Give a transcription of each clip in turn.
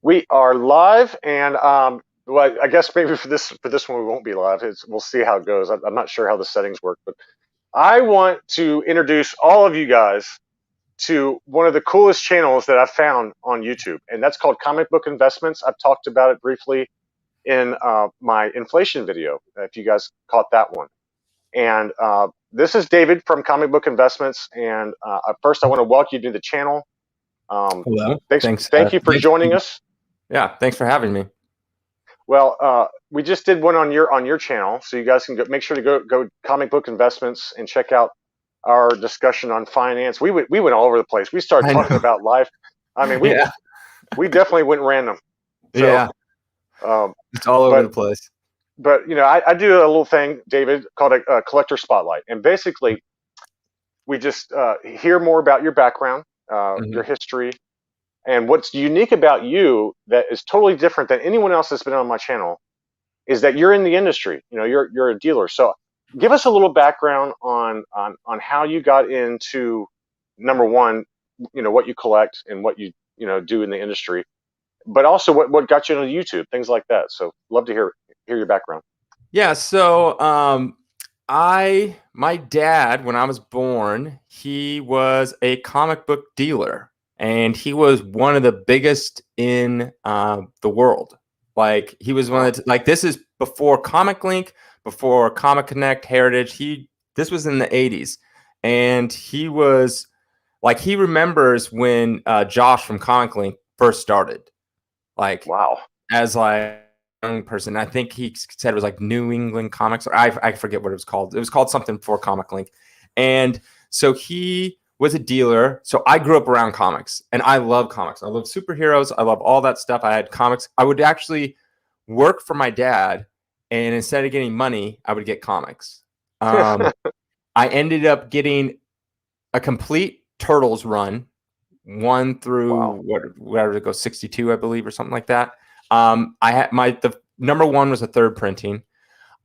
We are live, and well, I guess maybe for this one we won't be live. We'll see how it goes. I'm not sure how the settings work, but I want to introduce all of you guys to one of the coolest channels that I've found on YouTube, and that's called Comic Book Investments. I've talked about it briefly in my inflation video, if you guys caught that one. And this is David from Comic Book Investments, and first I want to welcome you to the channel. Hello. Thank you for joining us. Yeah, thanks for having me. Well, we just did one on your channel, so you guys can make sure to go Comic Book Investments and check out our discussion on finance. We went all over the place. We started talking about life. I mean, we definitely went random. So, yeah, it's all over the place. But I do a little thing, David, called a collector spotlight, and basically we just hear more about your background, your history. And what's unique about you that is totally different than anyone else that's been on my channel is that you're in the industry. You're a dealer. So give us a little background on how you got into, number one, what you collect and what you do in the industry, but also what got you into YouTube, things like that. So love to hear your background. Yeah. So my dad, when I was born, he was a comic book dealer. And he was one of the biggest in the world. Like he was one of the, like this is before Comic Link, before Comic Connect, Heritage. This was in the 80s. And he was like, he remembers when Josh from Comic Link first started. Like, wow. As like a young person. I think he said it was like New England Comics, or I forget what it was called. It was called something for Comic Link. And so he was a dealer. So I grew up around comics, and I love comics. I love superheroes. I love all that stuff. I had comics. I would actually work for my dad, and instead of getting money, I would get comics. I ended up getting a complete Turtles run, 1 through whatever it goes, 62, I believe, or something like that. I had the number 1 was a 3rd printing.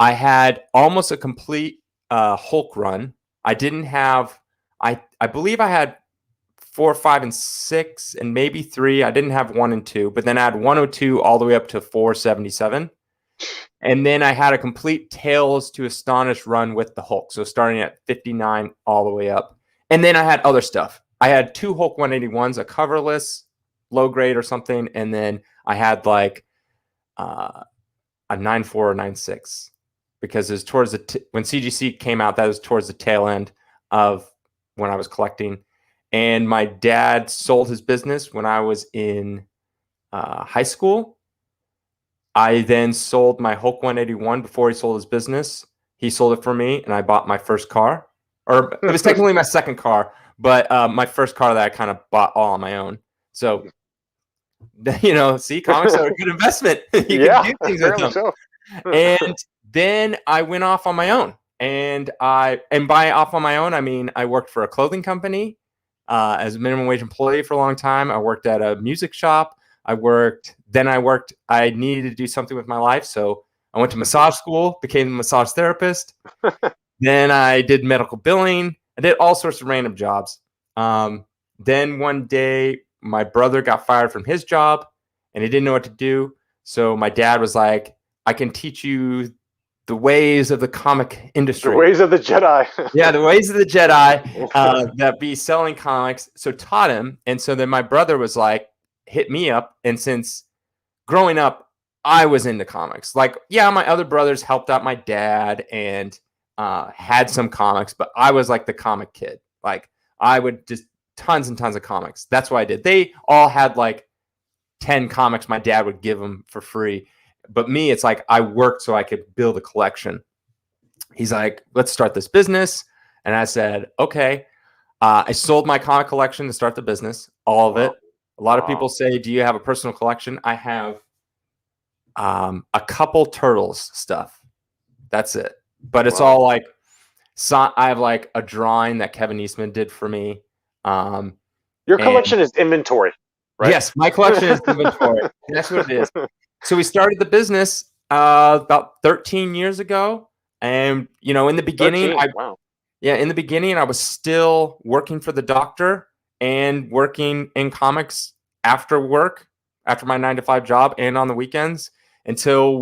I had almost a complete Hulk run. I didn't have. I believe I had 4, 5, and 6, and maybe 3. I didn't have 1 and 2, but then I had 102 all the way up to 477. And then I had a complete Tales to Astonish run with the Hulk. So starting at 59 all the way up. And then I had other stuff. I had 2 Hulk 181s, a coverless, low grade or something. And then I had like a 9.4 or 9.6 because it was towards when CGC came out, that was towards the tail end of when I was collecting. And my dad sold his business when I was in high school. I then sold my Hulk 181 before he sold his business. He sold it for me, and I bought my first car. Or it was technically my second car, but my first car that I kind of bought all on my own. So, see, comics are a good investment. You can do things with them. So. And then I went off on my own. And by off on my own, I mean I worked for a clothing company as a minimum wage employee for a long time. I worked at a music shop. I needed to do something with my life, so I went to massage school, became a massage therapist. Then I did medical billing. I did all sorts of random jobs. Then one day, my brother got fired from his job, and he didn't know what to do. So my dad was like, "I can teach you the ways of the comic industry." The ways of the Jedi. Yeah, the ways of the Jedi that be selling comics. So taught him. And so then my brother was like, hit me up. And since growing up, I was into comics. Like, yeah, my other brothers helped out my dad and had some comics, but I was like the comic kid. Like I would just tons and tons of comics. That's what I did. They all had like 10 comics my dad would give them for free. But me, it's like I worked so I could build a collection. He's like, let's start this business. And I said, okay. I sold my comic collection to start the business, all of it. A lot of people say, do you have a personal collection? I have a couple Turtles stuff. That's it. But it's all like, I have like a drawing that Kevin Eastman did for me. Your collection is inventory, right? Yes, my collection is inventory. That's what it is. So we started the business about 13 years ago. And, in the beginning, in the beginning, I was still working for the doctor and working in comics after work. after my 9 to 5 job and on the weekends until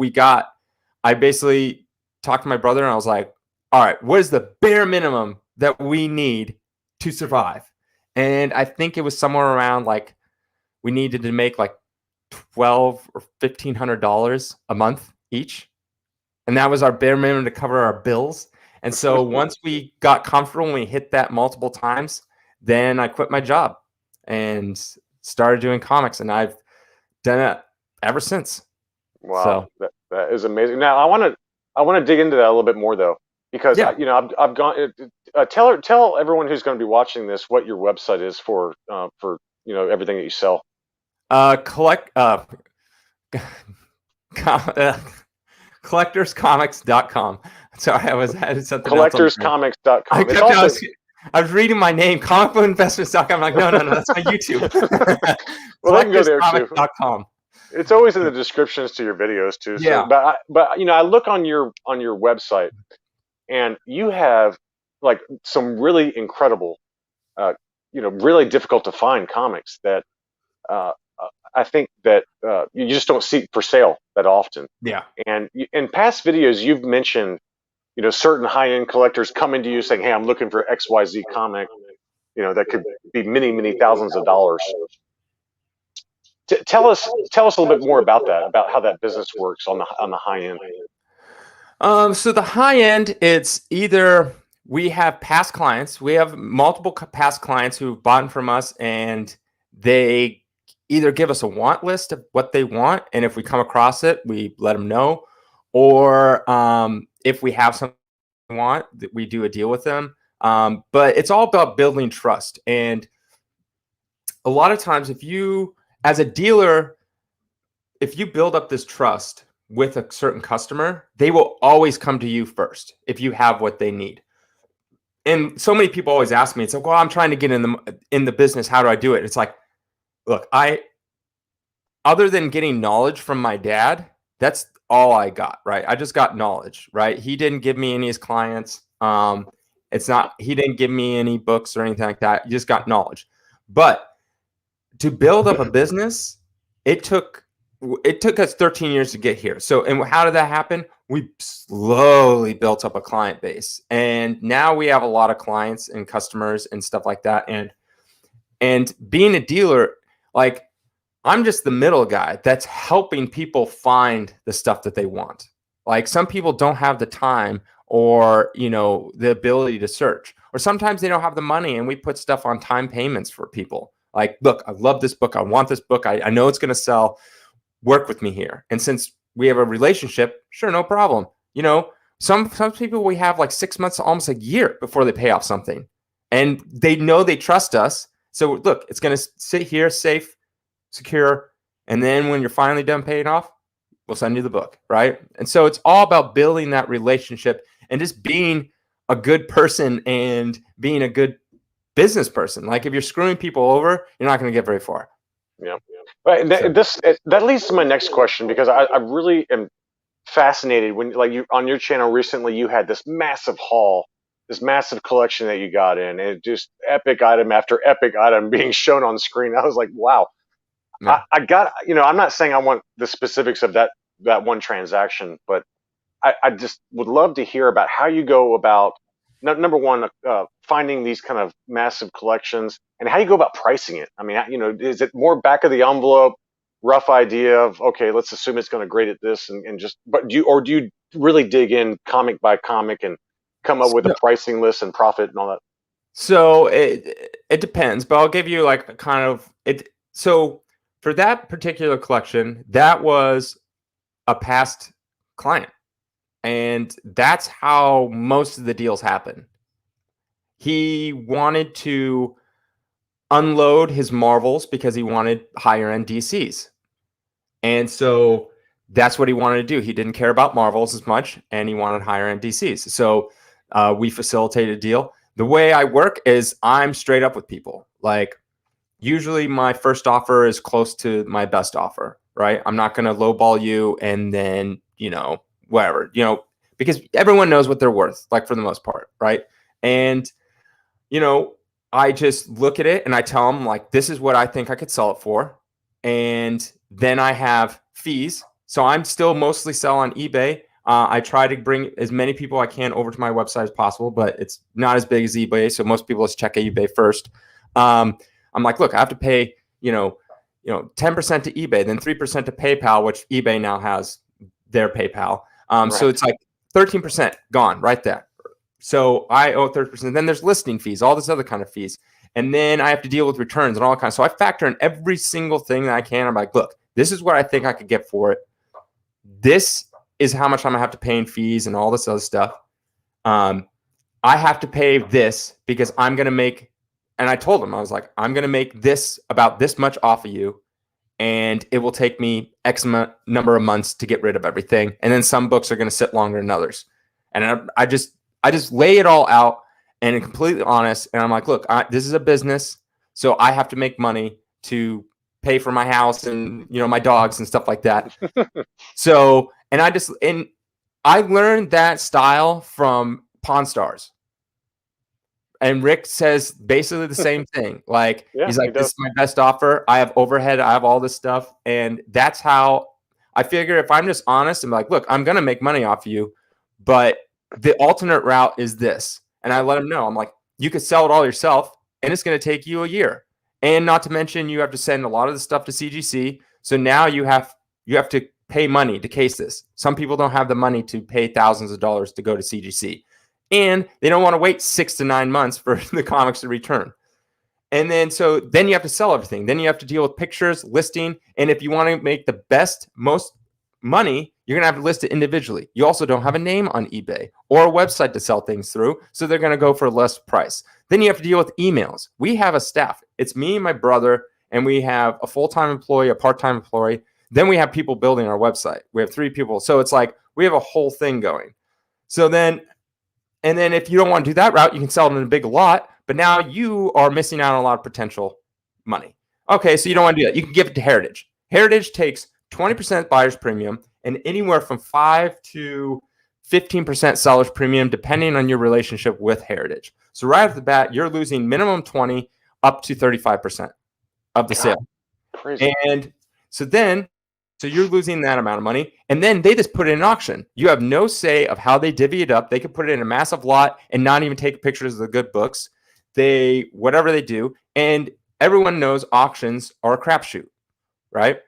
I basically talked to my brother and I was like, all right, what is the bare minimum that we need to survive? And I think it was somewhere around like we needed to make like $1,200 or $1,500 a month each. And that was our bare minimum to cover our bills. And so once we got comfortable and we hit that multiple times, then I quit my job and started doing comics. And I've done it ever since. Wow, that is amazing. Now I want to dig into that a little bit more though, because Yeah. I've gone. Tell everyone who's going to be watching this what your website is for everything that you sell. Collectorscomics.com. Sorry, I had something else. Collectorscomics.com. It's also, I was reading my name, comicbookinvestments.com. I'm like, no, that's my YouTube. well, they can go there too. Collectorscomics.com. It's always in the descriptions to your videos too. So, Yeah. but I look on your website, and you have like some really incredible, really difficult to find comics that I think that you just don't see for sale that often. Yeah. And in past videos, you've mentioned, certain high-end collectors coming to you saying, "Hey, I'm looking for XYZ comic, that could be many, many thousands of dollars." Tell us a little bit more about that, about how that business works on the high end. So the high end, it's either we have past clients, we have multiple past clients who've bought from us, and they either give us a want list of what they want, and if we come across it, we let them know, or if we have something we want, we do a deal with them. But it's all about building trust, and a lot of times, if you, as a dealer, if you build up this trust with a certain customer, they will always come to you first if you have what they need. And so many people always ask me, it's like, well, I'm trying to get in the business. How do I do it? It's like, look, other than getting knowledge from my dad, that's all I got, right? I just got knowledge, right? He didn't give me any of his clients. He didn't give me any books or anything like that. You just got knowledge. But to build up a business, it took us 13 years to get here. So, and how did that happen? We slowly built up a client base, and now we have a lot of clients and customers and stuff like that. And being a dealer, like, I'm just the middle guy that's helping people find the stuff that they want. Like, some people don't have the time or, the ability to search, or sometimes they don't have the money, and we put stuff on time payments for people. Like, look, I love this book. I want this book. I know it's going to sell. Work with me here. And since we have a relationship, sure, no problem. Some people, we have like 6 months, almost a year before they pay off something, and they know they trust us. So look, it's going to sit here safe, secure. And then when you're finally done paying off, we'll send you the book. Right. And so it's all about building that relationship and just being a good person and being a good business person. Like, if you're screwing people over, you're not going to get very far. Yeah. But that leads to my next question, because I really am fascinated when, like, you on your channel recently, you had this massive haul, this massive collection that you got in, and just epic item after epic item being shown on screen. I was like, wow. Yeah. I got, I'm not saying I want the specifics of that one transaction, but I just would love to hear about how you go about, number one, finding these kind of massive collections, and how you go about pricing it. I mean, is it more back of the envelope, rough idea of, okay, let's assume it's going to grade at this, and just, but do you really dig in comic by comic and come up with a pricing list and profit and all that? So it depends, but I'll give you like a kind of it. So for that particular collection, that was a past client. And that's how most of the deals happen. He wanted to unload his Marvels because he wanted higher end DCs. And so that's what he wanted to do. He didn't care about Marvels as much, and he wanted higher end DCs. So we facilitated a deal. The way I work is I'm straight up with people. Like, usually my first offer is close to my best offer, right? I'm not going to lowball you and then, whatever, because everyone knows what they're worth, like, for the most part, right? And, I just look at it and I tell them, like, this is what I think I could sell it for. and then I have fees. So I'm still mostly sell on eBay. I try to bring as many people I can over to my website as possible, but it's not as big as eBay. So most people just check eBay first. I'm like, look, I have to pay, 10% to eBay, then 3% to PayPal, which eBay now has their PayPal. So it's like 13% gone right there. So I owe 30%. Then there's listing fees, all this other kind of fees. And then I have to deal with returns and all kinds. So I factor in every single thing that I can. I'm like, look, this is what I think I could get for it. This is how much I'm gonna have to pay in fees and all this other stuff. I have to pay this because I'm gonna make, and I told him, I was like, I'm gonna make this about this much off of you, and it will take me X number of months to get rid of everything. And then some books are gonna sit longer than others. And I just lay it all out and I'm completely honest. And I'm like, look, this is a business, so I have to make money to pay for my house and my dogs and stuff like that. So, and I learned that style from Pawn Stars. And Rick says basically the same thing. Like, he's like, this is my best offer. I have overhead. I have all this stuff. And that's how I figure if I'm just honest, I'm like, look, I'm going to make money off you, but the alternate route is this. And I let him know. I'm like, you could sell it all yourself and it's going to take you a year. And not to mention, you have to send a lot of the stuff to CGC. So now you have to pay money to case this. Some people don't have the money to pay thousands of dollars to go to CGC. And they don't want to wait 6 to 9 months for the comics to return. And then you have to sell everything. Then you have to deal with pictures, listing. And if you want to make the most money, you're going to have to list it individually. You also don't have a name on eBay or a website to sell things through. So they're going to go for less price. Then you have to deal with emails. We have a staff. It's me and my brother, and we have a full-time employee, a part-time employee. Then we have people building our website. We have 3 people. So it's like we have a whole thing going. And then if you don't want to do that route, you can sell it in a big lot, but now you are missing out on a lot of potential money. Okay, so you don't want to do that. You can give it to Heritage. Heritage takes 20% buyer's premium and anywhere from 5 to 15% seller's premium, depending on your relationship with Heritage. So right off the bat, you're losing minimum 20 up to 35% of the sale. Crazy. And so you're losing that amount of money. And then they just put it in an auction. You have no say of how they divvy it up. They could put it in a massive lot and not even take pictures of the good books. Whatever they do. And everyone knows auctions are a crapshoot, right?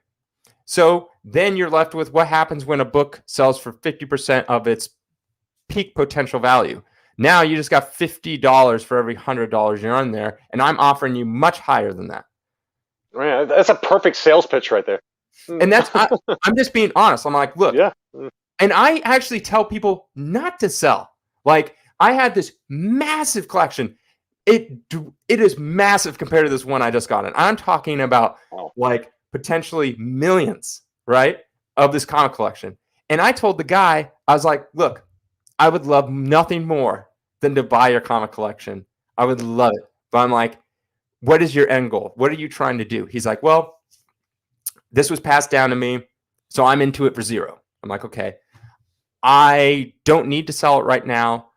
So then you're left with what happens when a book sells for 50% of its peak potential value. Now you just got $50 for every $100 you're on there. And I'm offering you much higher than that. Man, that's a perfect sales pitch right there. And I'm just being honest. I'm like, look, and I actually tell people not to sell. Like, I had this massive collection. It is massive compared to this one I just got in. I'm talking about like potentially millions, right, of this comic collection. And I told the guy, I was like, look, I would love nothing more than to buy your comic collection. I would love it. But I'm like, what is your end goal? What are you trying to do? He's like, well, this was passed down to me, so I'm into it for $0. I'm like, okay, I don't need to sell it right now.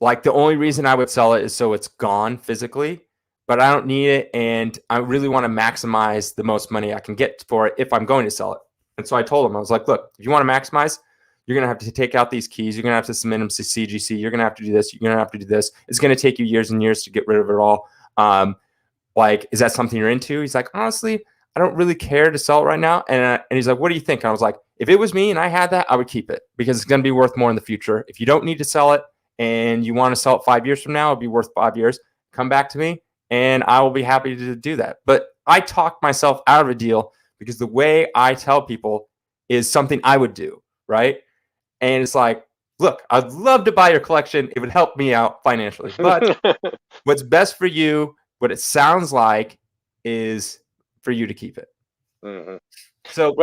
Like, the only reason I would sell it is so it's gone physically, but I don't need it, and I really want to maximize the most money I can get for it if I'm going to sell it. And so I told him, I was like, look, if you want to maximize, you're going to have to take out these keys. You're going to have to submit them to CGC. You're going to have to do this. You're going to have to do this. It's going to take you years and years to get rid of it all. Like, is that something you're into? He's like, honestly, I don't really care to sell it right now. And he's like, what do you think? And I was like, if it was me and I had that, I would keep it because it's going to be worth more in the future. If you don't need to sell it and you want to sell it 5 years from now, it'll be worth 5 years. Come back to me and I will be happy to do that. But I talked myself out of a deal because the way I tell people is something I would do, right? And it's like, look, I'd love to buy your collection. It would help me out financially. But what's best for you, what it sounds like, is for you to keep it. Mm-hmm. So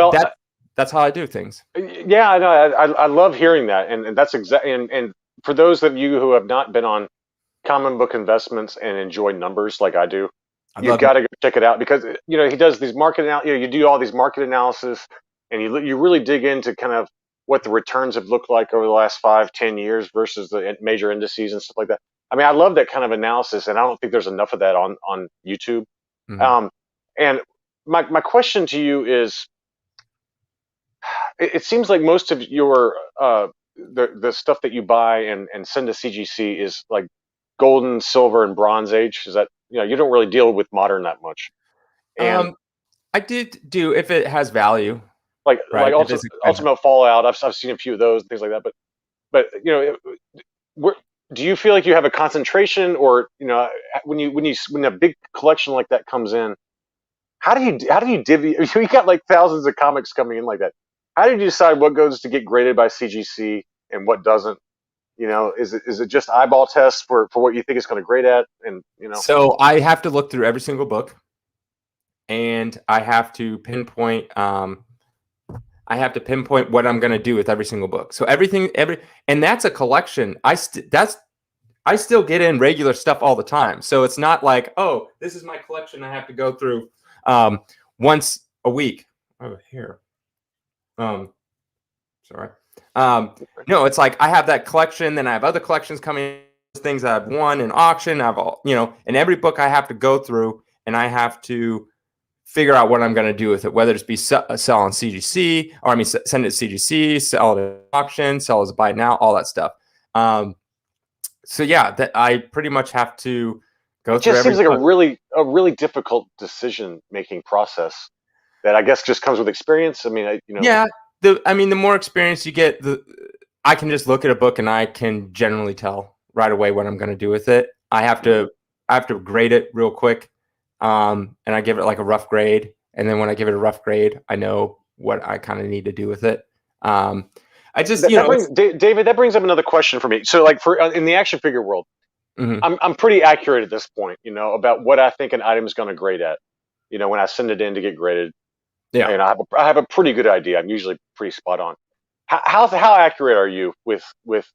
that's how I do things. Yeah, I know. I love hearing that, and that's exactly. And for those of you who have not been on Common Book Investments and enjoy numbers like I do, you've got to go check it out because he does these you do all these market analysis, and you really dig into kind of what the returns have looked like over the last 5-10 years versus the major indices and stuff like that. I mean, I love that kind of analysis, and I don't think there's enough of that on YouTube. Mm-hmm. And my question to you is, it seems like most of your the stuff that you buy and send to CGC is like golden, silver, and bronze age. Is that, you don't really deal with modern that much, and Um, I did do if it has value, like right? If also it's expensive. Ultimate Fallout. I've seen a few of those and things like that, but where, do you feel like you have a concentration, or when a big collection like that comes in, how do you divvy? You got like thousands of comics coming in like that. How do you decide what goes to get graded by CGC and what doesn't? Is it just eyeball tests for what you think it's going to grade at? And So I have to look through every single book, and I have to pinpoint. What I'm going to do with every single book. So and that's a collection. I still get in regular stuff all the time. So it's not like, oh, this is my collection. I have to go through once a week. Oh, here. Sorry. No, it's like I have that collection, then I have other collections coming, things that I've won in auction. I've and every book I have to go through, and I have to figure out what I'm going to do with it, whether it's be sell on CGC, or send it to CGC, sell it at auction, sell as a buy now, all that stuff. So yeah, that I pretty much have to go it through just every seems like book. a really difficult decision making process that I guess just comes with experience. I mean, Yeah, the more experience you get, I can just look at a book and I can generally tell right away what I'm going to do with it. I have to grade it real quick, and I give it like a rough grade, and then when I give it a rough grade, I know what I kind of need to do with it. I just that brings David. That brings up another question for me. So, like for in the action figure world, mm-hmm. I'm pretty accurate at this point, about what I think an item is going to grade at. When I send it in to get graded, Yeah. and I have a pretty good idea. I'm usually pretty spot on. How accurate are you with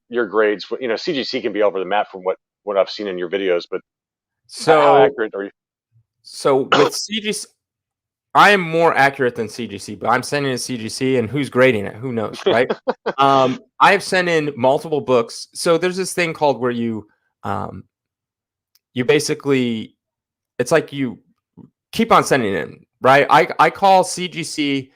your grades? CGC can be over the map from what I've seen in your videos, but how So accurate are you? with CGC, I am more accurate than CGC, but I'm sending it to CGC, and who's grading it? Who knows, right? I have sent in multiple books. So there's this thing called where you basically, it's like you keep on sending in, right? I call CGC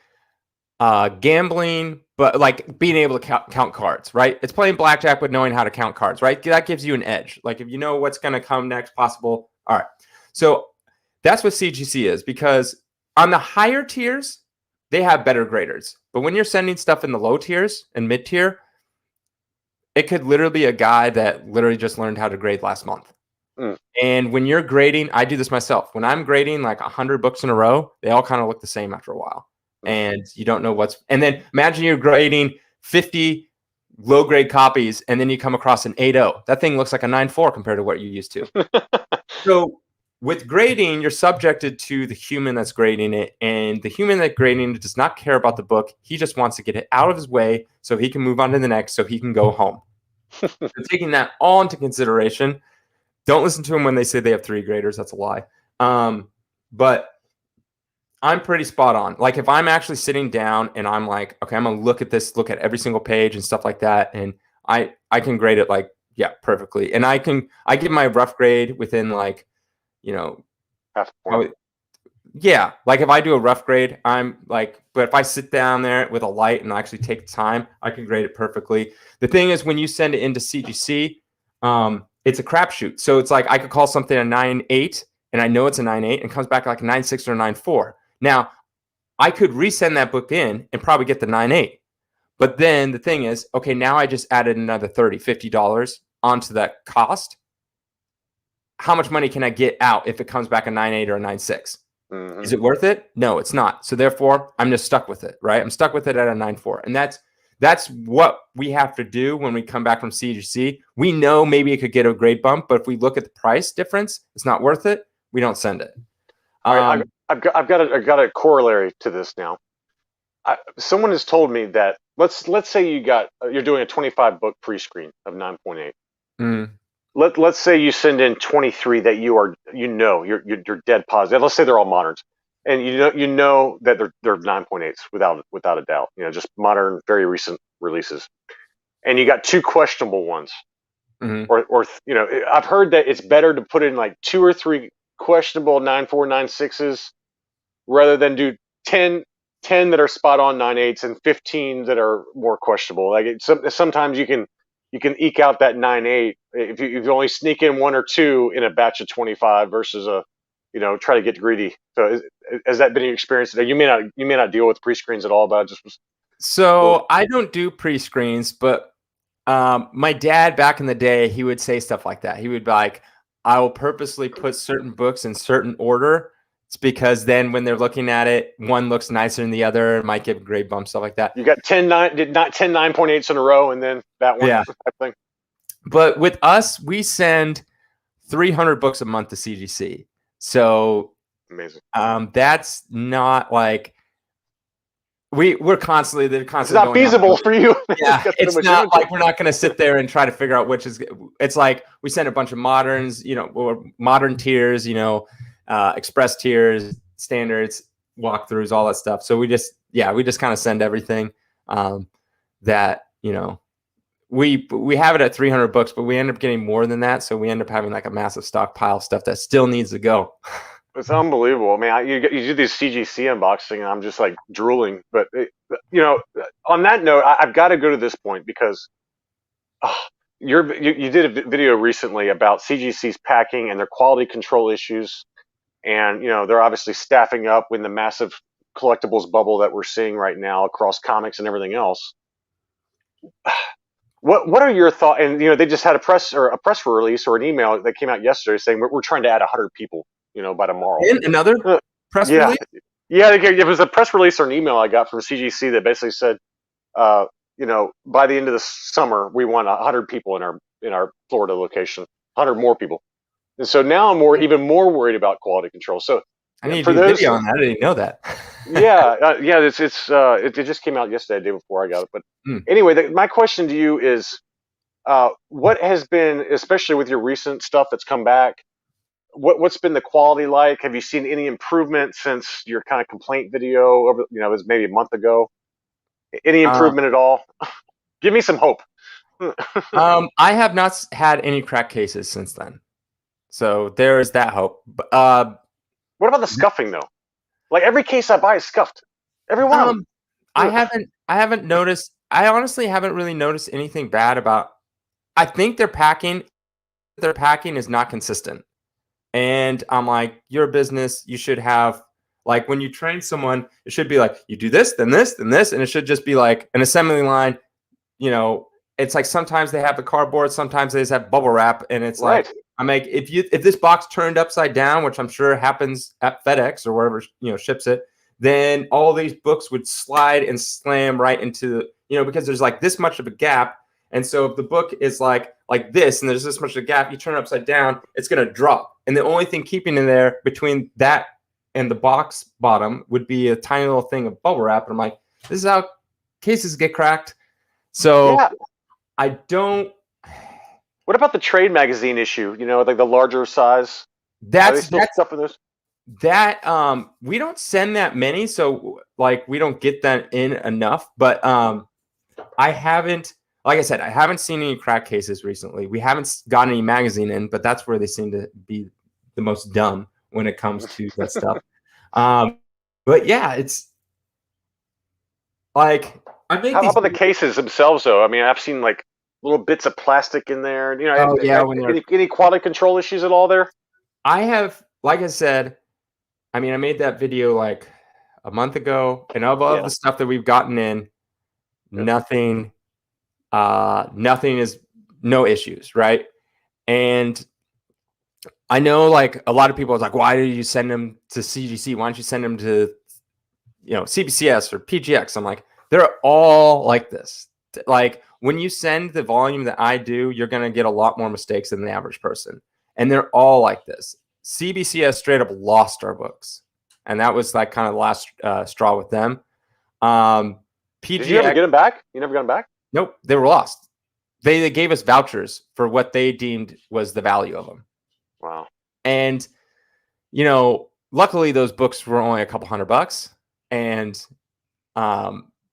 gambling, but like being able to count cards, right? It's playing blackjack, but knowing how to count cards, right? That gives you an edge. Like if you know what's going to come next, possible. All right. So that's what CGC is, because on the higher tiers, they have better graders. But when you're sending stuff in the low tiers and mid tier, it could literally be a guy that literally just learned how to grade last month. Mm. And when you're grading, I do this myself. When I'm grading like 100 books in a row, they all kind of look the same after a while. And you don't know and then imagine you're grading 50 low grade copies, and then you come across an 8.0. That thing looks like a 9.4 compared to what you're used to. So with grading, you're subjected to the human that's grading it, and the human that grading it does not care about the book. He just wants to get it out of his way so he can move on to the next, so he can go home. So taking that all into consideration, don't listen to them when they say they have 3 graders. That's a lie. But I'm pretty spot on. Like if I'm actually sitting down and I'm like, okay, I'm gonna look at every single page and stuff like that, and I can grade it like, yeah, perfectly. And I give my rough grade within like, Half point. yeah, like if I do a rough grade, I'm like, but if I sit down there with a light and actually take the time, I can grade it perfectly. The thing is, when you send it into CGC, it's a crapshoot. So it's like I could call something a 9.8, and I know it's a 9.8, and comes back like a 9.6 or a 9.4. Now, I could resend that book in and probably get the 9.8. But then the thing is, okay, now I just added another $30, $50 onto that cost. How much money can I get out if it comes back a 9.8 or a 9.6? Mm-hmm. Is it worth it? No, it's not. So therefore, I'm just stuck with it, right? I'm stuck with it at a 9.4. And that's what we have to do when we come back from CGC. We know maybe it could get a grade bump, but if we look at the price difference, it's not worth it. We don't send it. All right, I've got a corollary to this now. Someone has told me that let's say you're doing a 25 book pre-screen of 9.8. Mm. Let's say you send in 23 that you're dead positive. Let's say they're all moderns, and you know that they're 9.8s without a doubt. Just modern, very recent releases, and you got 2 questionable ones. Mm-hmm. Or I've heard that it's better to put in like 2 or 3 questionable 9.4, 9.6s rather than do 10, 10 that are spot on 9/8 and 15 that are more questionable. Like sometimes you can eke out that 9/8 if you only sneak in one or two in a batch of 25 versus a try to get greedy. So has that been your experience today? You may not deal with pre-screens at all, but I just was So I don't do pre-screens, but my dad back in the day, he would say stuff like that. He would be like, I will purposely put certain books in certain order. It's because then when they're looking at it, one looks nicer than the other, might give grade bumps, stuff like that. you got 10 9.8s in a row, and then that one Yeah. type thing. But with us, we send 300 books a month to CGC. So Amazing. That's not like we're constantly It's not feasible for you. Yeah, it's not like we're not going to sit there and try to figure out which is. It's like we send a bunch of moderns, or modern tiers, express tiers, standards, walkthroughs, all that stuff. So we just kind of send everything that we have it at 300 books, but we end up getting more than that. So we end up having like a massive stockpile of stuff that still needs to go. It's unbelievable. I mean, you do these CGC unboxing, and I'm just like drooling. But on that note, I've got to go to this point because you did a video recently about CGC's packing and their quality control issues, and they're obviously staffing up in the massive collectibles bubble that we're seeing right now across comics and everything else. What are your thoughts? And they just had a press release or an email that came out yesterday saying we're trying to add 100 people. By tomorrow. And another press release? Yeah, it was a press release or an email I got from CGC that basically said, by the end of the summer, we want 100 people in our Florida location, 100 more people. And so now I'm even more worried about quality control. So I need to do a video on that. I didn't know that. It just came out yesterday, the day before I got it. But anyway, my question to you is, what has been, especially with your recent stuff that's come back, what's been the quality like? Have you seen any improvement since your kind of complaint video over, it was maybe a month ago? Any improvement at all? Give me some hope. I have not had any crack cases since then. So there is that hope. What about the scuffing though? Like every case I buy is scuffed. Every one of them. I haven't noticed. I honestly haven't really noticed anything bad about. I think their packing is not consistent. And I'm like, you're a business. You should have, like, when you train someone, it should be like, you do this, then this, then this. And it should just be like an assembly line. It's like sometimes they have the cardboard, sometimes they just have bubble wrap. And it's right. Like, I'm like, if this box turned upside down, which I'm sure happens at FedEx or wherever, ships it, then all these books would slide and slam right into, because there's like this much of a gap. And so if the book is like this, and there's this much of a gap, you turn it upside down, it's going to drop. And the only thing keeping in there between that and the box bottom would be a tiny little thing of bubble wrap. And I'm like, this is how cases get cracked. So yeah. I don't. What about the trade magazine issue? Like the larger size. That's stuff in this. That we don't send that many, so like we don't get that in enough. But I haven't. Like I said, I haven't seen any crack cases recently. We haven't gotten any magazine in, but that's where they seem to be the most dumb when it comes to that stuff. But yeah, it's like I think. How about the cases themselves, though? I mean, I've seen like little bits of plastic in there. Any quality control issues at all there? I have, like I said, I mean, I made that video like a month ago, and of the stuff that we've gotten in, nothing is no issues, right? And I know like a lot of people are like, why did you send them to CGC? Why don't you send them to CBCS or PGX? I'm like, they're all like this. Like when you send the volume that I do, you're going to get a lot more mistakes than the average person. And they're all like this. CBCS straight up lost our books. And that was like kind of the last straw with them. PGX, did you ever get them back? You never got them back? Nope, they were lost. They gave us vouchers for what they deemed was the value of them. Wow. And, luckily those books were only a couple $100 and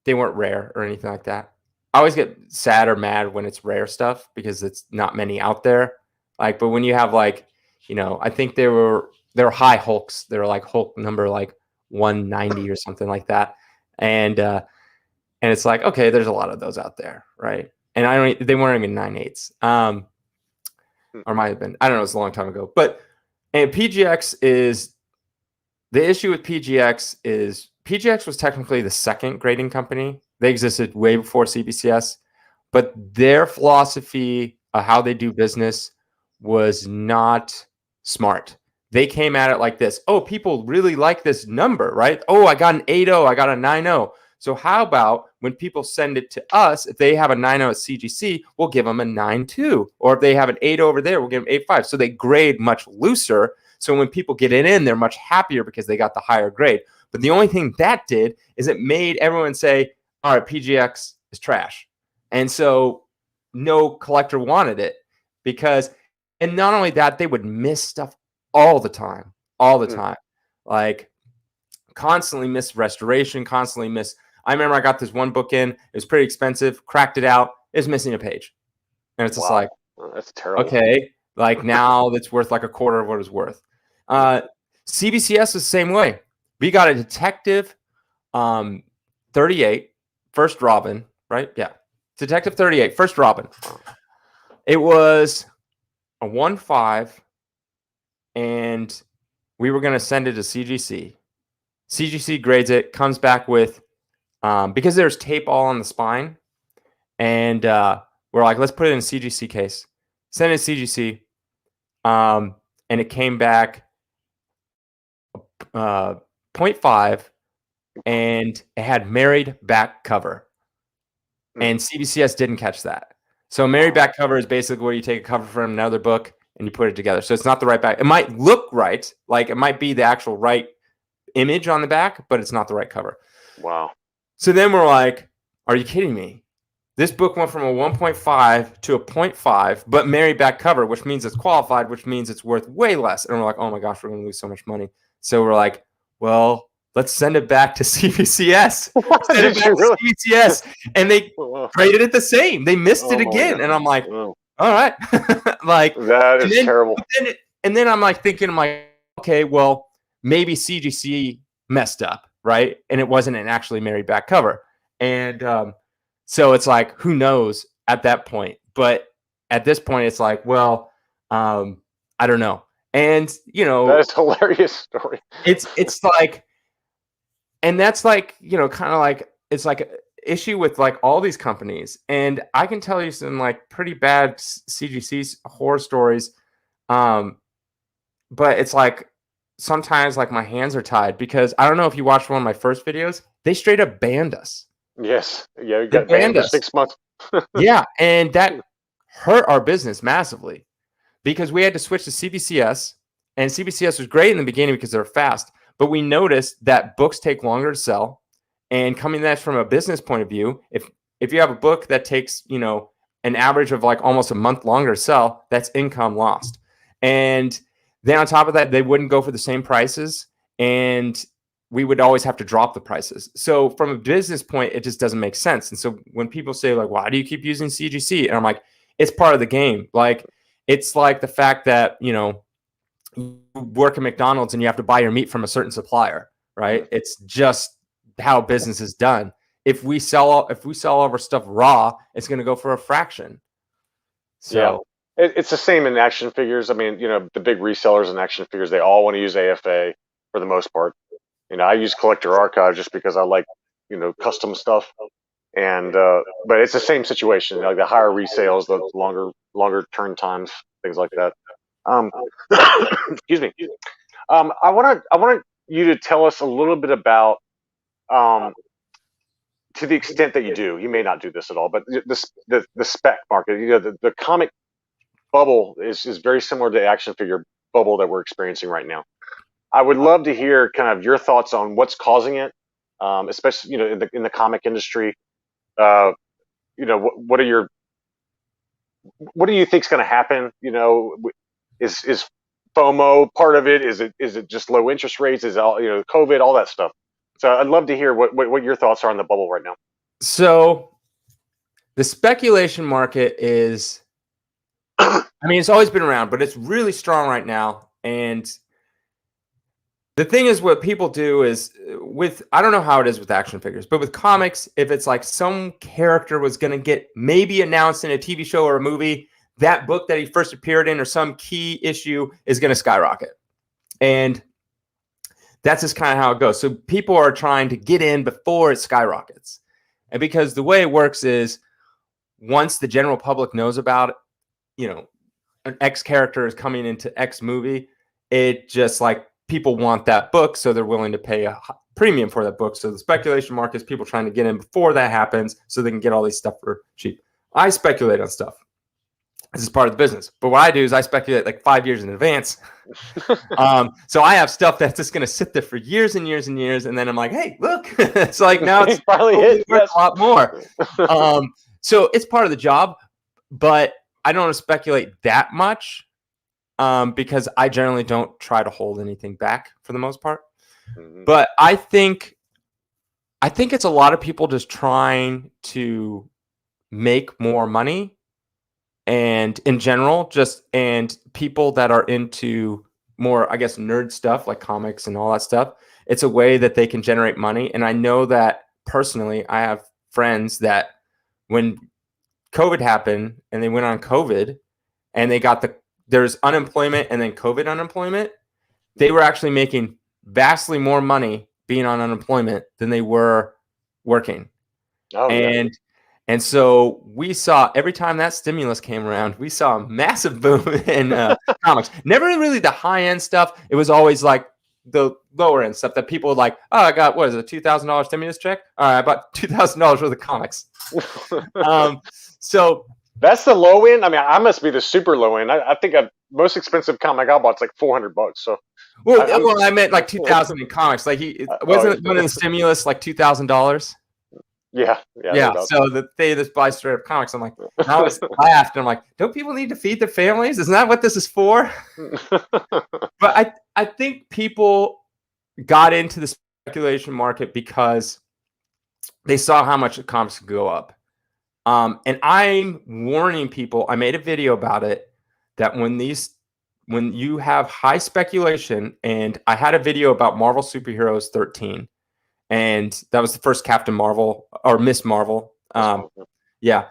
they weren't rare or anything like that. I always get sad or mad when it's rare stuff because it's not many out there. Like, but when you have like, I think they were high Hulks. They were like Hulk number like 190 or something like that. And it's like, okay, there's a lot of those out there, right? And they weren't even 9/8. Or might have been. I don't know. It's a long time ago. But and PGX is the issue with PGX was technically the second grading company. They existed way before CBCS, but their philosophy of how they do business was not smart. They came at it like this. Oh, people really like this number, right? Oh, I got an 8.0, I got a 9.0. So how about when people send it to us, if they have a 9.0 at CGC, we'll give them a 9.2. Or if they have an 8 over there, we'll give them 8.5. So they grade much looser. So when people get it in, they're much happier because they got the higher grade. But the only thing that did is it made everyone say, all right, PGX is trash. And so no collector wanted it because, and not only that, they would miss stuff all the time. Like constantly miss restoration, constantly miss. I remember I got this one book in, it was pretty expensive, cracked it out, it's missing a page. And it's just like, that's terrible. Okay, like now that's worth like a quarter of what it's worth. CBCS is the same way. We got a Detective 38, First Robin, right? Yeah. Detective 38, First Robin. It was a 1.5, and we were going to send it to CGC. CGC grades it, comes back with, because there's tape all on the spine, and we're like, let's put it in a CGC case. Send it to CGC, and it came back 0.5, and it had married back cover. And CBCS didn't catch that. So married back cover is basically where you take a cover from another book and you put it together. So it's not the right back. It might look right, like it might be the actual right image on the back, but it's not the right cover. Wow. So then we're like, are you kidding me? This book went from a 1.5 to a 0.5, but married back cover, which means it's qualified, which means it's worth way less. And we're like, oh my gosh, we're going to lose so much money. So we're like, well, let's send it back to CBCS. Send it back to CBCS. And they graded it the same. They missed it again. And I'm like, all right. Like, that is terrible. And then I'm like thinking, okay, well, maybe CGC messed up, right? And it wasn't an actually married back cover. And so it's like, who knows at that point? But at this point, it's like, well, I don't know. And, you know, that is a hilarious story. It's like, and that's like, you know, kind of like, it's like an issue with like all these companies. And I can tell you some like pretty bad CGC horror stories. But it's like, sometimes like my hands are tied because I don't know if you watched one of my first videos, they straight up banned us. Yes. Yeah. We got banned for 6 months. Yeah. And that hurt our business massively because we had to switch to CBCS, and CBCS was great in the beginning because they're fast, but we noticed that books take longer to sell. And coming at that from a business point of view, if you have a book that takes, you know, an average of like almost a month longer to sell, that's income lost. And then on top of that, they wouldn't go for the same prices, and we would always have to drop the prices. So from a business point, it just doesn't make sense. And so when people say like, why do you keep using CGC? And I'm like, it's part of the game. Like, it's like the fact that, you know, you work at McDonald's and you have to buy your meat from a certain supplier, right? It's just how business is done. If we sell all of our stuff raw, it's going to go for a fraction. So yeah. It's the same in action figures. I mean, you know, the big resellers in action figures, they all want to use AFA for the most part. You know, I use Collector Archive just because I like, you know, custom stuff. And but it's the same situation. Like the higher resales, the longer turn times, things like that. Excuse me. I want you to tell us a little bit about, to the extent that you do. You may not do this at all, but the spec market. You know, the comic bubble is very similar to the action figure bubble that we're experiencing right now. I would love to hear kind of your thoughts on what's causing it, especially, you know, in the comic industry. You know, what do you think is going to happen? You know, is FOMO part of it? Is it just low interest rates? Is it all, you know, COVID, all that stuff? So I'd love to hear what your thoughts are on the bubble right now. So the speculation market is, I mean, it's always been around, but it's really strong right now. And The thing is, what people do is I don't know how it is with action figures, but with comics, if it's like some character was going to get maybe announced in a TV show or a movie, that book that he first appeared in or some key issue is going to skyrocket. And that's just kind of how it goes. So people are trying to get in before it skyrockets. And because the way it works is once the general public knows about, an X character is coming into X movie, it just like people want that book. So they're willing to pay a premium for that book. So the speculation market is people trying to get in before that happens so they can get all these stuff for cheap. I speculate on stuff. This is part of the business. But what I do is I speculate like 5 years in advance. So I have stuff that's just going to sit there for years and years and years. And then I'm like, hey, look, it's like now it's probably worth a lot more. So it's part of the job, but I don't want to speculate that much because I generally don't try to hold anything back for the most part. Mm-hmm. But I think it's a lot of people just trying to make more money. And in general, and people that are into more, I guess, nerd stuff like comics and all that stuff, it's a way that they can generate money. And I know that personally, I have friends that when COVID happened and they went on COVID and they got there's unemployment and then COVID unemployment, they were actually making vastly more money being on unemployment than they were working. Oh, yeah. And so we saw every time that stimulus came around, we saw a massive boom in comics. Never really the high end stuff. It was always like the lower end stuff that people were like, oh, I got, what is it, a $2,000 stimulus check? All right, I bought $2,000 worth of comics. So that's the low end. I mean, I must be the super low end. I think the most expensive comic I bought is like $400. So, I meant like 2,000 in comics. Like wasn't one of the stimulus like $2,000? Yeah. So they just buy straight up comics. I'm like, I always laughed. And I'm like, don't people need to feed their families? Isn't that what this is for? But I think people got into the speculation market because they saw how much comics could go up. And I'm warning people. I made a video about it that when you have high speculation, and I had a video about Marvel Superheroes 13. And that was the first Captain Marvel or Miss Marvel. Yeah.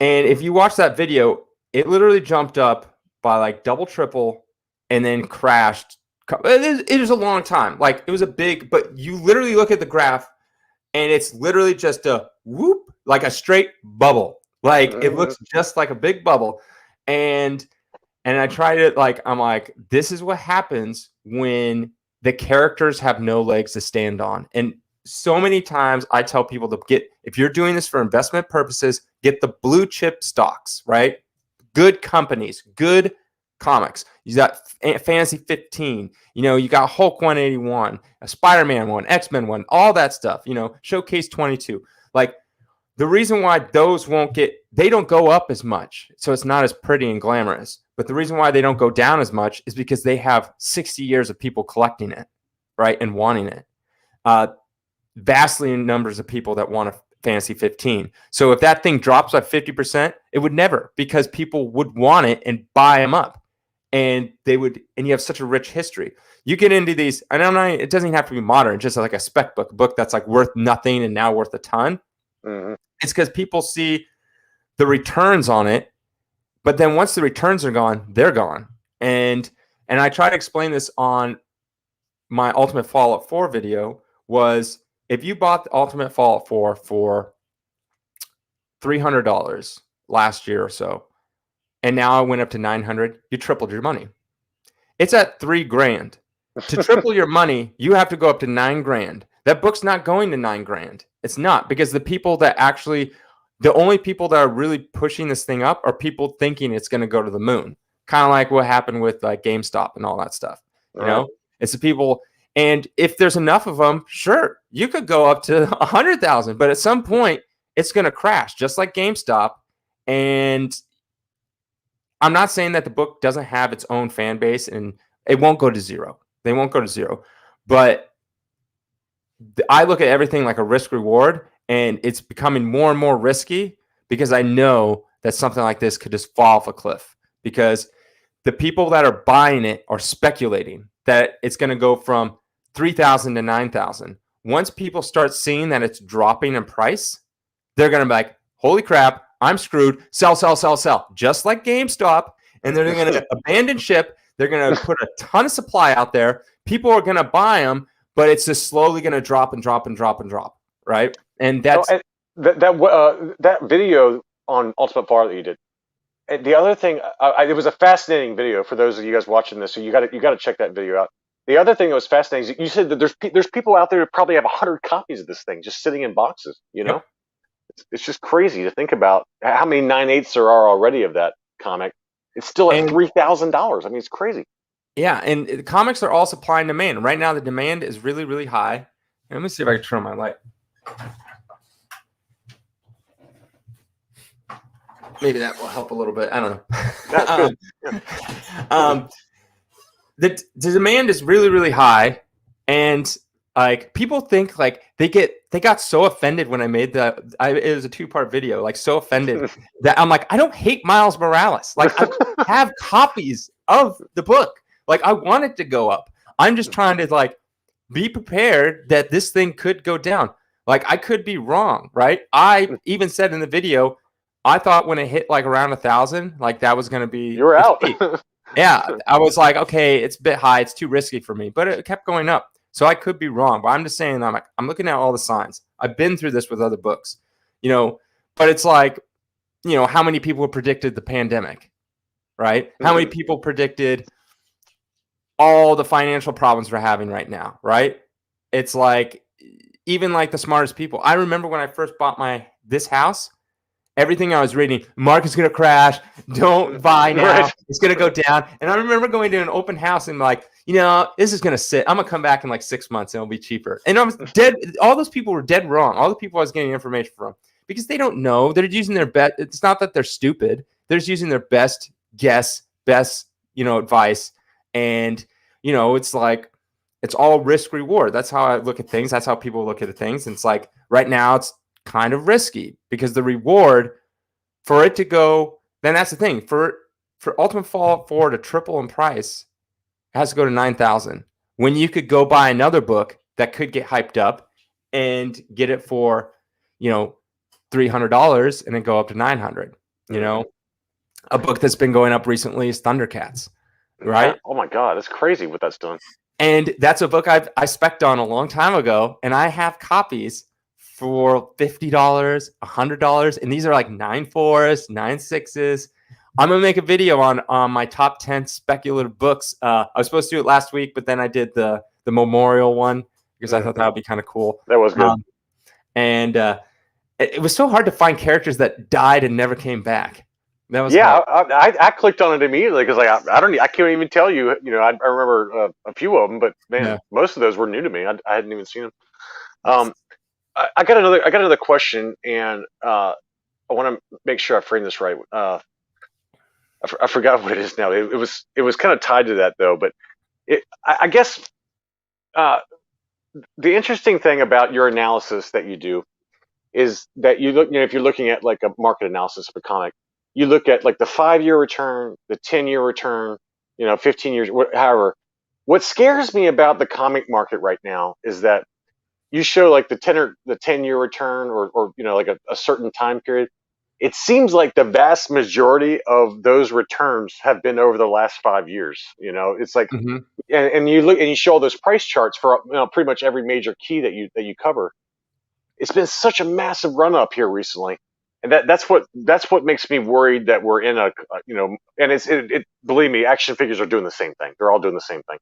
And if you watch that video, it literally jumped up by like double, triple, and then crashed. It was a long time. Like it was a big, but you literally look at the graph and it's literally just a whoop, like a straight bubble. Like it looks just like a big bubble. And I tried it I'm like, this is what happens when the characters have no legs to stand on. And so many times I tell people to if you're doing this for investment purposes, get the blue chip stocks, right? Good companies, good comics. You got Fantasy 15, you got Hulk 181, a Spider-Man one, X-Men one, all that stuff, Showcase 22. Like the reason why those they don't go up as much. So it's not as pretty and glamorous. But the reason why they don't go down as much is because they have 60 years of people collecting it, right? And wanting it. Vastly in numbers of people that want a Fantasy 15. So if that thing drops by 50%, it would never, because people would want it and buy them up. And and you have such a rich history. You get into these, and it doesn't even have to be modern, just like a spec book, a book that's like worth nothing and now worth a ton. Mm-hmm. It's because people see the returns on it, but then once the returns are gone, they're gone. And I try to explain this on my Ultimate Fallout 4 video was, if you bought the Ultimate Fallout 4 for $300 last year or so, and now it went up to $900, you tripled your money. It's at $3,000. To triple your money, you have to go up to $9,000. That book's not going to $9,000. It's not, because the only people that are really pushing this thing up are people thinking it's going to go to the moon. Kind of like what happened with like GameStop and all that stuff. It's the people. And if there's enough of them, sure, you could go up to 100,000, but at some point it's going to crash, just like GameStop. And I'm not saying that the book doesn't have its own fan base and it won't go to zero. They won't go to zero. But I look at everything like a risk reward, and it's becoming more and more risky because I know that something like this could just fall off a cliff, because the people that are buying it are speculating that it's going to go from 3,000 to 9,000. Once people start seeing that it's dropping in price, they're going to be like, holy crap, I'm screwed. Sell, sell, sell, sell. Just like GameStop. And they're going to abandon ship. They're going to put a ton of supply out there. People are going to buy them, but it's just slowly going to drop and drop and drop and drop. Right. And that's that video on Ultimate Far that you did. And the other thing, it was a fascinating video for those of you guys watching this. So you got to check that video out. The other thing that was fascinating is you said that there's people out there who probably have 100 copies of this thing just sitting in boxes. You know, it's just crazy to think about how many 9/8 there are already of that comic. It's still at $3,000. I mean, it's crazy. Yeah, and the comics are all supply and demand. Right now, the demand is really, really high. Let me see if I can turn on my light. Maybe that will help a little bit. I don't know. That's good. The demand is really, really high, and like people think like they got so offended when I made it was a 2-part video, like so offended that I'm like, I don't hate Miles Morales. Like I have copies of the book. Like I want it to go up. I'm just trying to like be prepared that this thing could go down. Like I could be wrong, right? I even said in the video, I thought when it hit like around 1,000, like that was going to be. You were out. Yeah, I was like, okay, it's a bit high. It's too risky for me, but it kept going up. So I could be wrong, but I'm just saying, I'm looking at all the signs. I've been through this with other books, but it's like, how many people predicted the pandemic, right? Mm-hmm. How many people predicted all the financial problems we're having right now, right? It's like, even like the smartest people. I remember when I first bought this house, everything I was reading, market's going to crash. Don't buy now. Right. It's going to go down. And I remember going to an open house and like, this is going to sit. I'm going to come back in like 6 months and it'll be cheaper. And I was dead. All those people were dead wrong. All the people I was getting information from, because they don't know. They're using their best. It's not that they're stupid. They're just using their best guess, best, advice. And, it's like, it's all risk reward. That's how I look at things. That's how people look at things. And it's like right now it's kind of risky because the reward for it to go, then that's the thing, for Ultimate Fallout 4 to triple in price, it has to go to 9,000 when you could go buy another book that could get hyped up and get it for $300 and then go up to 900. A book that's been going up recently is Thundercats, right? Oh my god, it's crazy what that's done. And that's a book I spec'd on a long time ago, and I have copies for $50, $100, and these are like 9.4s, 9.6s. I'm gonna make a video on my top 10 speculative books. I was supposed to do it last week, but then I did the memorial one because I thought that would be kind of cool. That was good. It was so hard to find characters that died and never came back. That was I clicked on it immediately because like I can't even tell you. I remember a few of them, but man, most of those were new to me. I hadn't even seen them. I got another question, and I want to make sure I frame this right. I forgot what it is now. It was kind of tied to that though, but I guess the interesting thing about your analysis that you do is that you look. If you're looking at like a market analysis of a comic, you look at like the 5-year return, the 10-year return, 15 years, however. What scares me about the comic market right now is that you show like the 10-year return or like a certain time period. It seems like the vast majority of those returns have been over the last 5 years. It's like, and you look and you show all those price charts for pretty much every major key that you cover. It's been such a massive run up here recently, and that's what makes me worried that we're in and believe me, action figures are doing the same thing. They're all doing the same thing.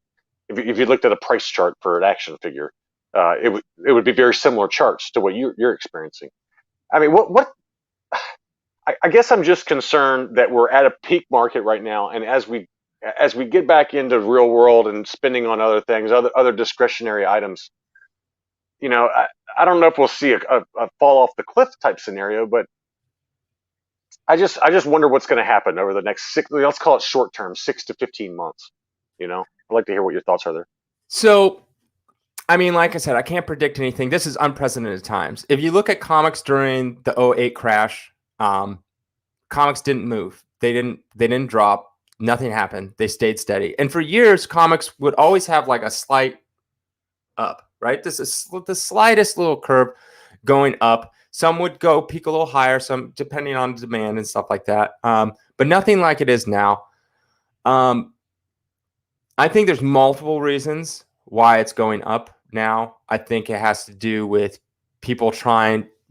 If you looked at a price chart for an action figure, it would be very similar charts to what you're experiencing. I mean, what? I guess I'm just concerned that we're at a peak market right now, and as we get back into real world and spending on other things, other discretionary items, I don't know if we'll see a fall off the cliff type scenario, but I just wonder what's going to happen over the next let's call it short term, 6 to 15 months. I'd like to hear what your thoughts are there. So, I mean, like I said, I can't predict anything. This is unprecedented times. If you look at comics during the 2008 crash, comics didn't move. They didn't drop. Nothing happened. They stayed steady. And for years, comics would always have like a slight up, right? This is the slightest little curve going up. Some would go peak a little higher, some depending on demand and stuff like that. But nothing like it is now. I think there's multiple reasons why it's going up now. I think it has to do with people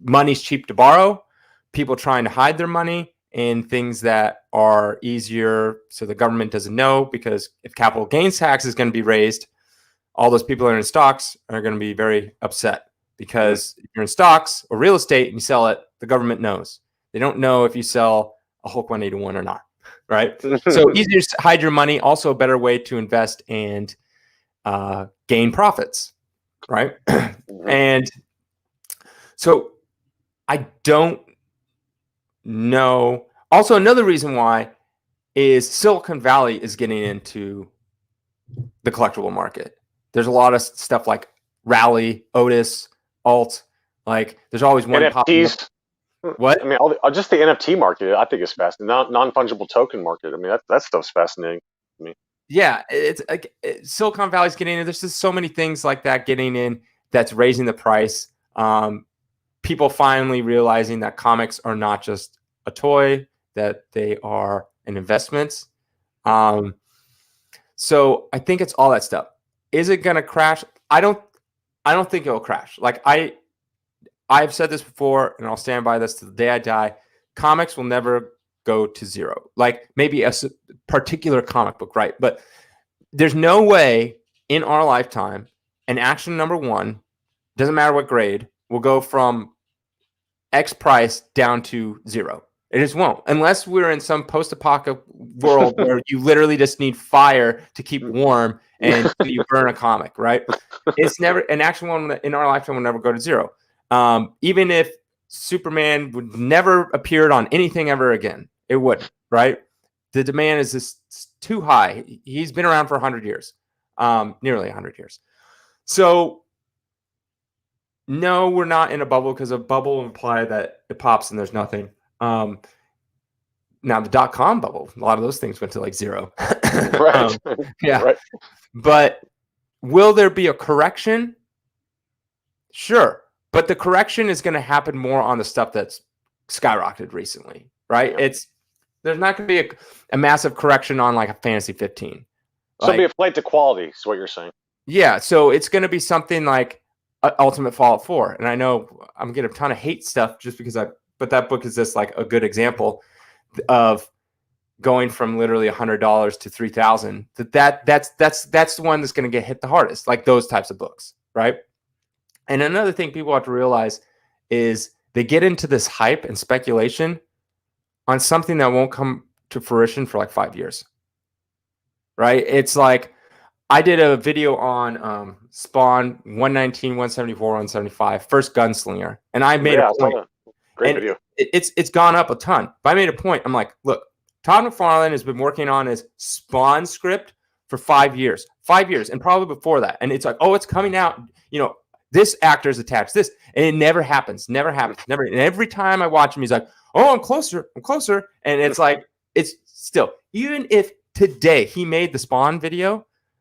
money's cheap to borrow, people trying to hide their money in things that are easier so the government doesn't know, because if capital gains tax is going to be raised, all those people that are in stocks are going to be very upset, because if you're in stocks or real estate and you sell it, the government knows. They don't know if you sell a Hulk 181 or not, right? So easier to hide your money, also a better way to invest and gain profits, right? And so I don't know. Also, another reason why is Silicon Valley is getting into the collectible market. There's a lot of stuff like Rally, Otis, Alt. Like there's always one NFTs. What? I mean, just the NFT market, I think is fascinating. Non-fungible token market. I mean, that stuff's fascinating to me. Yeah, it's like Silicon Valley's getting in. There's just so many things like that getting in that's raising the price. People finally realizing that comics are not just a toy, that they are an investment. So I think it's all that stuff. Is it going to crash? I don't think it will crash. Like I've said this before, and I'll stand by this to the day I die. Comics will never go to zero. Like maybe a particular comic book, right? But there's no way in our lifetime an action number one, doesn't matter what grade, will go from X price down to zero. It just won't, unless we're in some post-apocalyptic world where you literally just need fire to keep warm and you burn a comic, right? It's never an action one in our lifetime will never go to zero. Even if Superman would never appeared on anything ever again, it wouldn't, right? The demand is just too high. He's been around for 100 years, nearly 100 years. So no, we're not in a bubble, because a bubble will imply that it pops and there's nothing. Now the .com bubble, a lot of those things went to like zero. Right. Yeah. Right. But will there be a correction? Sure. But the correction is going to happen more on the stuff that's skyrocketed recently, right? Yeah. There's not going to be a massive correction on like a Fantasy 15. So it'll be a flight to quality is what you're saying. Yeah. So it's going to be something like Ultimate Fallout 4. And I know I'm getting a ton of hate stuff just because but that book is just like a good example of going from literally $100 to $3,000. That's the one that's going to get hit the hardest, like those types of books, right? And another thing people have to realize is they get into this hype and speculation on something that won't come to fruition for like 5 years, right? It's like I did a video on Spawn 119, 174, 175, first Gunslinger, and I made a point. Great video. It's gone up a ton. But I made a point. I'm like, look, Todd McFarlane has been working on his Spawn script for 5 years. 5 years, and probably before that. And it's like, oh, it's coming out. You know, this actor's attached this, and it never happens. Never happens. Never. And every time I watch him, he's like, oh, I'm closer. I'm closer. And it's like, it's still, even if today he made the Spawn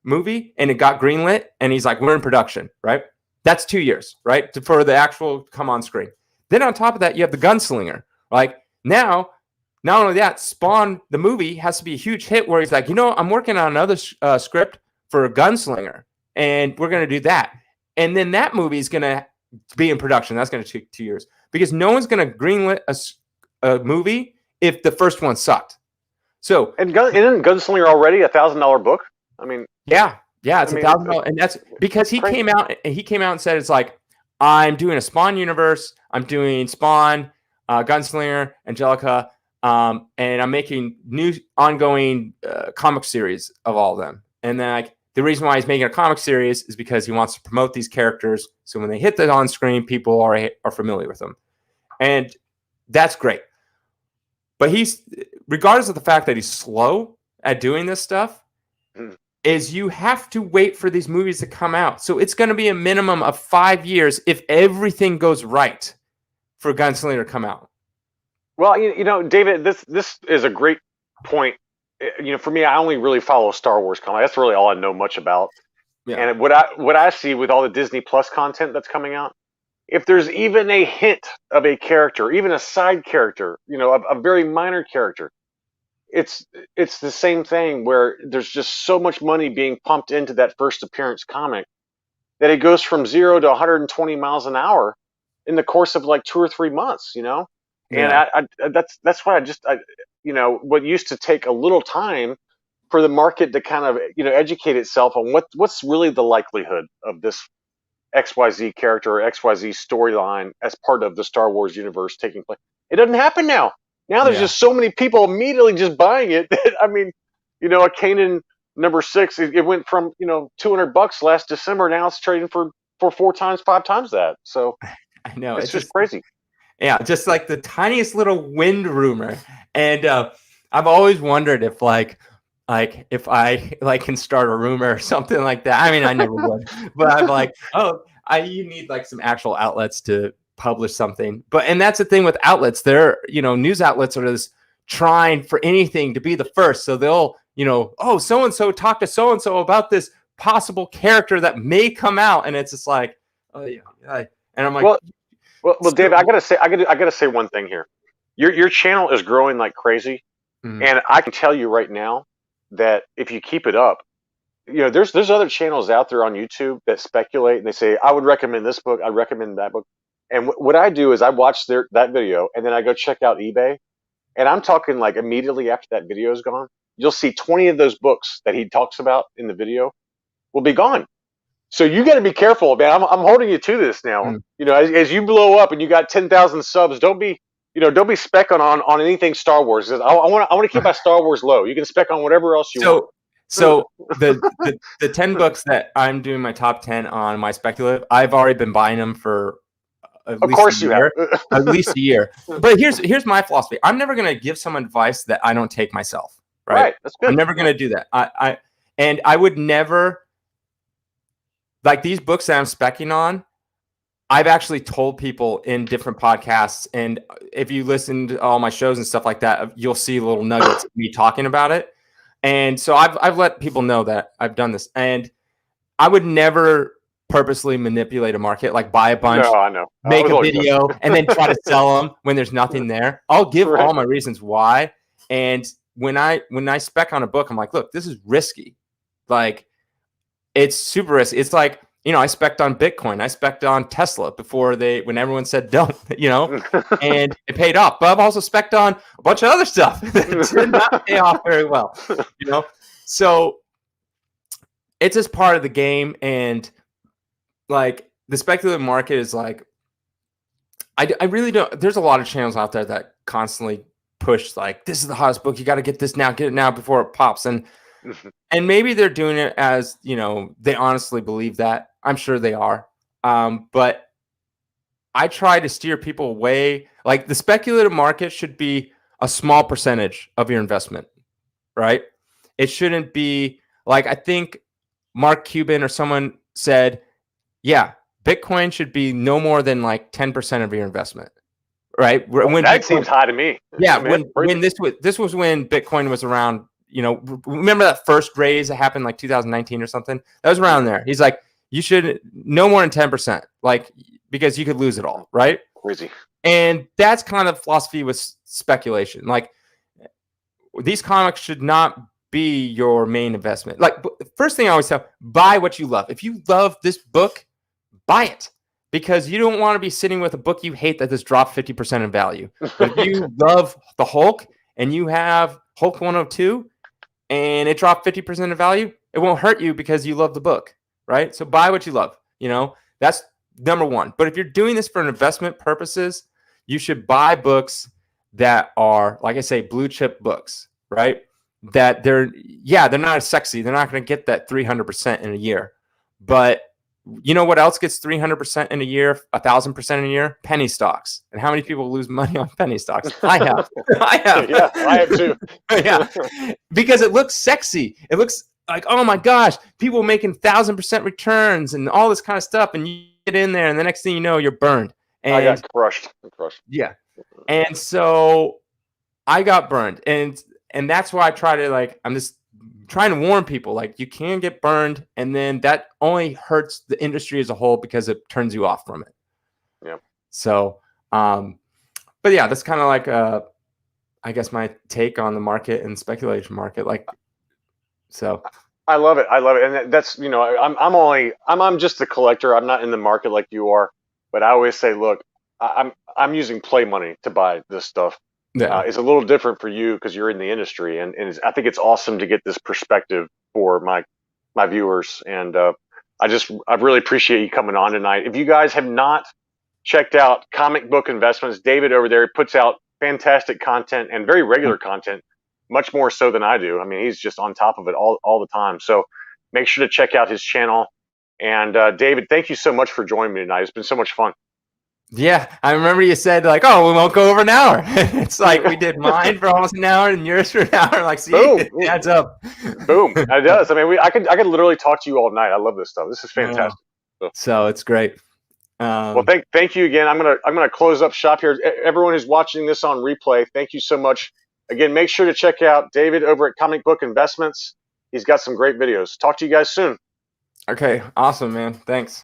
movie and it got greenlit and he's like, we're in production, right? That's 2 years, right? For the actual come on screen. Then on top of that, you have the Gunslinger. Like now, not only that, Spawn, the movie, has to be a huge hit where he's like, you know, I'm working on another script for a Gunslinger, and we're going to do that. And then that movie is going to be in production. That's going to take 2 years, because no one's going to greenlit a movie if the first one sucked. So isn't Gunslinger already $1,000 book? I mean, yeah, it's $1,000, and that's because he came out and said, it's like, I'm doing a Spawn universe. I'm doing Spawn, Gunslinger, Angelica, and I'm making new ongoing comic series of all of them. And then like the reason why he's making a comic series is because he wants to promote these characters, so when they hit the on screen, people are familiar with them, and that's great. But he's, regardless of the fact that he's slow at doing this stuff, is you have to wait for these movies to come out. So it's going to be a minimum of 5 years if everything goes right for Gunslinger to come out. Well, you know, David, this is a great point. You know, for me, I only really follow Star Wars comics. That's really all I know much about. Yeah. And what I see with all the Disney Plus content that's coming out, if there's even a hint of a character, even a side character, a very minor character, it's it's the same thing where there's just so much money being pumped into that first appearance comic that it goes from 0 to 120 miles an hour in the course of like 2 or 3 months. And Yeah. that's why what used to take a little time for the market to kind of educate itself on what's really the likelihood of this XYZ character or XYZ storyline as part of the Star Wars universe taking place. It doesn't happen now. Now there's Yeah. just so many people immediately just buying it that, I mean, a Kanan #6, it went from $200 last December. Now it's trading for 4 times, 5 times that. So I know. it's It's just just crazy. yeah, just like the tiniest little wind rumor. And I've always wondered if if I like can start a rumor or something like that. I mean, I never would, but I'm like, oh, you need like some actual outlets to publish something. And that's the thing with outlets. They're, news outlets are just trying for anything to be the first. So they'll, oh, so and so talked to so and so about this possible character that may come out, and it's just like, oh yeah, and I'm like, Well, well, David, so, I gotta say one thing here. Your channel is growing like crazy, mm, and I can tell you right now that if you keep it up, there's other channels out there on YouTube that speculate and they say, I would recommend this book, I recommend that book. And what I do is I watch that video and then I go check out eBay. And I'm talking like immediately after that video is gone, you'll see 20 of those books that he talks about in the video will be gone. So you got to be careful, man. I'm holding you to this now. mm. As you blow up and you got 10,000 subs, don't be spec on anything Star Wars. I want to keep my Star Wars low. You can spec on whatever else you want. So the 10 books that I'm doing my top 10 on my speculative, I've already been buying them for at Of least a course you have. year. At least a year. But here's my philosophy. I'm never gonna give someone advice that I don't take myself. Right. That's good. I'm never gonna do that. I would never, like, these books that I'm specking on, I've actually told people in different podcasts, and if you listen to all my shows and stuff like that, you'll see little nuggets of me talking about it. And so I've let people know that I've done this, and I would never purposely manipulate a market, like buy a bunch, No, I know. make a video, and then try to sell them when there's nothing there. I'll give Right. all my reasons why. And when I spec on a book, I'm like, look, this is risky. Like, it's super risky. It's like, I spec'd on Bitcoin. I spec'd on Tesla when everyone said don't, and it paid off. But I've also spec'd on a bunch of other stuff that did not pay off very well, So it's just part of the game. And like, the speculative market is like, I really don't. There's a lot of channels out there that constantly push like, this is the hottest book. You got to get this now, get it now before it pops. And maybe they're doing it as, they honestly believe that. I'm sure they are. But I try to steer people away. Like, the speculative market should be a small percentage of your investment, right? It shouldn't be like, I think Mark Cuban or someone said, yeah, Bitcoin should be no more than like 10% of your investment, right? When that seems high to me. Yeah, when this was when Bitcoin was around, remember that first raise that happened like 2019 or something? That was around there. He's like, you should no more than 10%, like, because you could lose it all, right? Crazy. And that's kind of philosophy with speculation. Like, these comics should not be your main investment. Like, first thing I always tell, buy what you love. If you love this book, buy it, because you don't want to be sitting with a book you hate that has dropped 50% in value. But if you love the Hulk and you have Hulk 102 and it dropped 50% in value, it won't hurt you because you love the book, right? So buy what you love. That's number one. But if you're doing this for investment purposes, you should buy books that are, like I say, blue chip books, right? That they're not as sexy. They're not going to get that 300% in a year. But you know what else gets 300% in a year, 1,000% in a year? Penny stocks. And how many people lose money on penny stocks? I have. Yeah, I have too. Yeah, because it looks sexy. It looks like, oh my gosh, people making 1,000% returns and all this kind of stuff. And you get in there, and the next thing you know, you're burned. And I got crushed. Yeah, and so I got burned, and that's why I try to, like, I'm just trying to warn people, like, you can get burned, and then that only hurts the industry as a whole because it turns you off from it. Yeah. So, but yeah, that's kind of like, I guess my take on the market and speculation market. Like, so. I love it. I love it. And that's, I'm just a collector. I'm not in the market like you are, but I always say, look, I'm using play money to buy this stuff. Yeah. It's a little different for you because you're in the industry, and I think it's awesome to get this perspective for my viewers. And I really appreciate you coming on tonight. If you guys have not checked out Comic Book Investments, David over there puts out fantastic content and very regular content, much more so than I do. I mean, he's just on top of it all the time. So make sure to check out his channel. And David, thank you so much for joining me tonight. It's been so much fun. Yeah, I remember you said, like, oh, we won't go over an hour. It's like we did mine for almost an hour and yours for an hour. Like, see, Boom. it adds up. Boom. It does. I mean, I could literally talk to you all night. I love this stuff. This is fantastic. So it's great. Well, thank you again. I'm gonna close up shop here. Everyone who's watching this on replay, thank you so much. Again, make sure to check out David over at Comic Book Investments. He's got some great videos. Talk to you guys soon. Okay, awesome, man. Thanks.